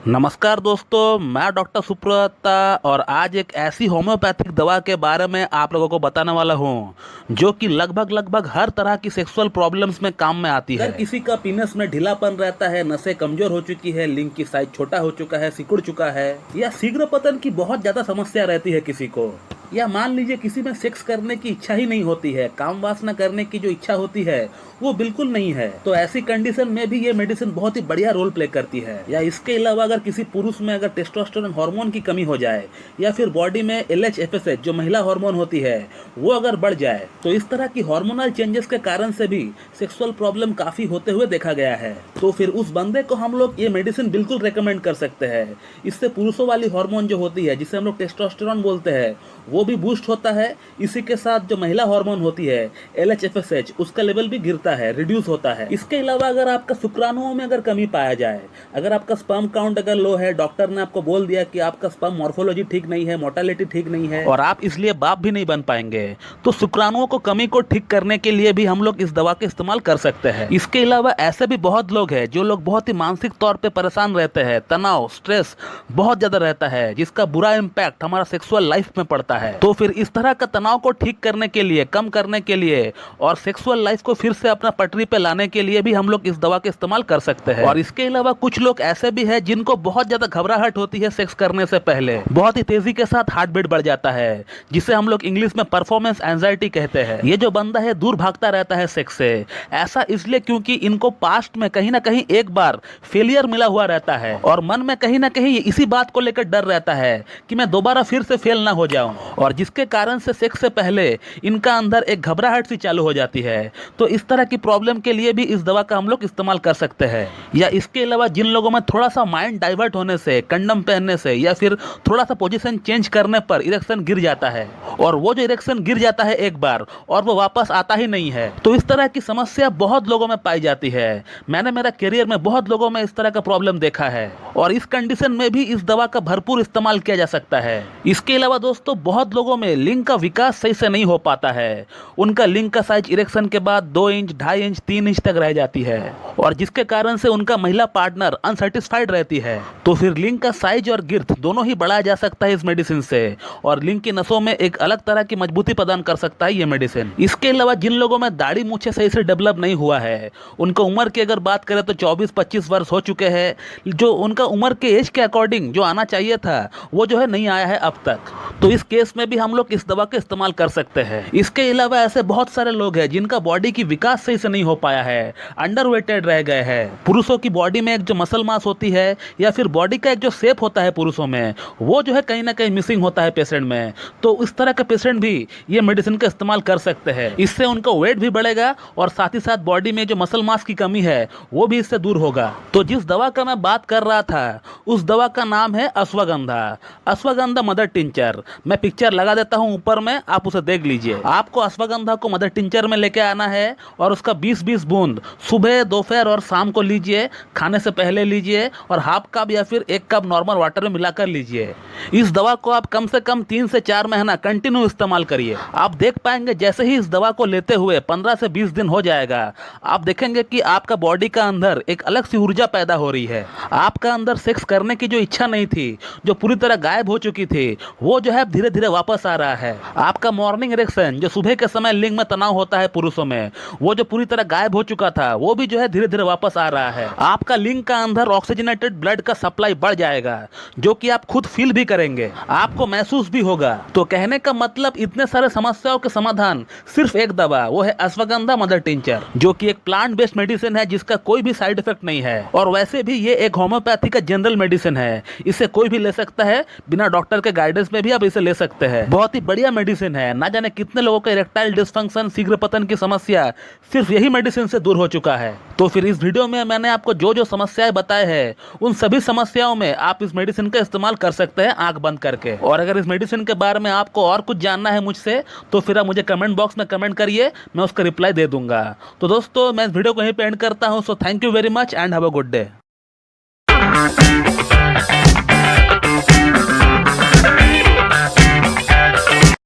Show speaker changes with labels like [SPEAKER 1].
[SPEAKER 1] नमस्कार दोस्तों, मैं डॉक्टर सुप्रता और आज एक ऐसी होम्योपैथिक दवा के बारे में आप लोगों को बताने वाला हूं जो कि लगभग हर तरह की सेक्सुअल प्रॉब्लम्स में काम में आती है। अगर किसी का पीनस में ढीलापन रहता है, नसें कमजोर हो चुकी है, लिंग की साइज छोटा हो चुका है, सिकुड़ चुका है, या शीघ्र पतन की बहुत ज्यादा समस्या रहती है किसी को, या मान लीजिए किसी में सेक्स करने की इच्छा ही नहीं होती है, काम वासना करने की जो इच्छा होती है वो बिल्कुल नहीं है, तो ऐसी कंडीशन में भी ये मेडिसिन बहुत ही बढ़िया रोल प्ले करती है। या इसके अलावा अगर किसी पुरुष में अगर टेस्टोस्टेरोन हार्मोन की कमी हो जाए या फिर बॉडी में LH-FSH जो महिला हार्मोन होती है वो अगर बढ़ जाए, तो इस तरह की हार्मोनल चेंजेस के कारण से भी सेक्सुअल प्रॉब्लम काफी होते हुए देखा गया है। तो फिर उस बंदे को हम लोग ये मेडिसिन बिल्कुल रेकमेंड कर सकते हैं। इससे पुरुषों वाली हार्मोन जो होती है जिसे हम लोग टेस्टोस्टेरोन बोलते हैं वो भी बूस्ट होता है। इसी के साथ जो महिला हार्मोन होती है LH-FSH उसका लेवल भी गिरता है, रिड्यूस होता है। इसके अलावा अगर आपका शुक्राणुओं में अगर कमी पाया जाए, अगर आपका स्पर्म काउंट अगर लो है, डॉक्टर ने आपको बोल दिया कि आपका स्पर्म मॉर्फोलॉजी ठीक नहीं है, मोर्टेलिटी ठीक नहीं है और आप इसलिए बाप भी नहीं बन पाएंगे, तो शुक्राणुओं को कमी को ठीक करने के लिए भी हम लोग इस दवा का इस्तेमाल कर सकते हैं। इसके अलावा ऐसे भी बहुत लोग हैं जो लोग बहुत ही मानसिक तौर पर परेशान रहते हैं, तनाव स्ट्रेस बहुत ज्यादा रहता है जिसका बुरा इम्पैक्ट हमारा सेक्सुअल लाइफ में पड़ता है। तो फिर इस तरह का तनाव को ठीक करने के लिए, कम करने के लिए और सेक्सुअल लाइफ को फिर से अपना पटरी पे लाने के लिए भी हम लोग इस दवा का इस्तेमाल कर सकते हैं। और इसके अलावा कुछ लोग ऐसे भी हैं जिनको बहुत ज्यादा घबराहट होती है सेक्स करने से पहले, बहुत ही तेजी के साथ हार्ट बीट बढ़ जाता है, जिसे हम लोग इंग्लिश में परफॉर्मेंस एंजाइटी कहते हैं। ये जो बंदा है दूर भागता रहता है सेक्स से, ऐसा इसलिए क्योंकि इनको पास्ट में कहीं ना कहीं एक बार फेलियर मिला हुआ रहता है और मन में कहीं ना कहीं इसी बात को लेकर डर रहता है कि मैं दोबारा फिर से फेल ना हो जाऊं, और जिसके कारण से सेक्स से पहले इनका अंदर एक घबराहट सी चालू हो जाती है। तो इस तरह की प्रॉब्लम के लिए भी इस दवा का हम लोग इस्तेमाल कर सकते हैं। या इसके अलावा जिन लोगों में थोड़ा सा माइंड डाइवर्ट होने से, कंडम पहनने से या फिर थोड़ा सा पोजीशन चेंज करने पर इरेक्शन गिर जाता है, और वो जो इरेक्शन गिर जाता है एक बार और वो वापस आता ही नहीं है, तो इस तरह की समस्या बहुत लोगों में पाई जाती है। मैंने मेरा करियर में बहुत लोगों में इस तरह का प्रॉब्लम देखा है और इस कंडीशन में भी इस दवा का भरपूर इस्तेमाल किया जा सकता है। इसके अलावा दोस्तों बहुत लोगों में लिंग का विकास सही से नहीं हो पाता है, उनका लिंग का साइज इरेक्शन के बाद 2 इंच, 2.5 इंच, 3 इंच तक रह जाती है और जिसके कारण से उनका महिला पार्टनर अनसेटिस्फाइड रहती है। तो फिर लिंग का साइज और गिर्थ दोनों ही बढ़ाया जा सकता है इस मेडिसिन से, और लिंग की नसों में एक अलग तरह की मजबूती प्रदान कर सकता है ये मेडिसिन। इसके अलावा जिन लोगों में दाढ़ी मूछें सही से डेवलप नहीं हुआ है, उनको उम्र की अगर बात करें तो 24-25 वर्ष हो चुके हैं, जो उनका उम्र के एज के अकॉर्डिंग जो आना चाहिए था वो जो है नहीं आया है अब तक, तो इस केस में भी हम लोग इस दवा का इस्तेमाल कर सकते हैं। इसके अलावा ऐसे बहुत सारे लोग हैं जिनका बॉडी की विकास सही से नहीं हो पाया है, अंडरवेटेड रह गए हैं। पुरुषों की बॉडी में एक जो मसल मास होती है या फिर बॉडी का एक जो शेप होता है पुरुषों में, वो जो है कहीं ना कहीं मिसिंग होता है पेशेंट में, तो इस तरह के पेशेंट भी ये मेडिसिन का इस्तेमाल कर सकते हैं। इससे उनका वेट भी बढ़ेगा और साथ ही साथ बॉडी में जो मसल मास की कमी है वो भी इससे दूर होगा। तो जिस दवा का मैं बात कर रहा था उस दवा का नाम है अश्वगंधा, अश्वगंधा मदर टिंचर। मैं पिक्चर लगा देता हूं ऊपर में, आप उसे देख लीजिए। आपको अश्वगंधा को मदर टिंचर में लेके आना है और उसका 20-20 बूंद सुबह, दोपहर और शाम को लीजिए, खाने से पहले लीजिए, और हाफ कप या फिर 1 कप नॉर्मल वाटर में मिलाकर लीजिए। इस दवा को आप कम से कम 3 से 4 महीना कंटिन्यू इस्तेमाल करिए। आप देख पाएंगे जैसे ही इस दवा को लेते हुए 15 से 20 दिन हो जाएगा, आप देखेंगे कि आपका बॉडी का अंदर एक अलग सी ऊर्जा पैदा हो रही है। आपका अंदर सेक्स करने की जो इच्छा नहीं थी, जो पूरी तरह गायब हो चुकी थी, वो जो है धीरे धीरे वापस आ रहा है। आपका मॉर्निंग इरेक्शन जो सुबह के समय लिंग में तनाव होता है पुरुषों में, वो जो पूरी तरह गायब हो चुका था, वो भी जो है धीरे धीरे वापस आ रहा है। आपका लिंग का अंदर ऑक्सीजनेटेड ब्लड का सप्लाई बढ़ जाएगा, जो कि आप खुद फील भी करेंगे, आपको महसूस भी होगा। तो कहने का मतलब इतने सारे समस्याओं के समाधान सिर्फ एक दवा, वो है अश्वगंधा मदर टिंचर, जो कि एक प्लांट बेस्ड मेडिसिन है जिसका कोई भी साइड इफेक्ट नहीं है। और वैसे भी ये एक होम्योपैथी का जनरल मेडिसिन है, इसे कोई भी ले सकता है, बिना डॉक्टर के गाइडेंस में भी आप इसे ले सकते हैं। बहुत ही बढ़िया मेडिसिन है। ना जाने कितने लोगों का इरेक्टाइल डिसफंक्शन, शीघ्र पतन की समस्या सिर्फ यही मेडिसिन से दूर हो चुका है। तो फिर इस वीडियो में मैंने आपको जो जो समस्याएं बताए हैं, उन सभी समस्याओं में आप इस मेडिसिन का इस्तेमाल कर सकते हैं आंख बंद करके। और अगर इस मेडिसिन के बारे में आपको और कुछ जानना है मुझसे, तो फिर आप मुझे कमेंट बॉक्स में कमेंट करिए, मैं उसका रिप्लाई दे दूंगा। तो दोस्तों मैं इस वीडियो को यहीं पे एंड करता हूं। So thank you very much and have a good day.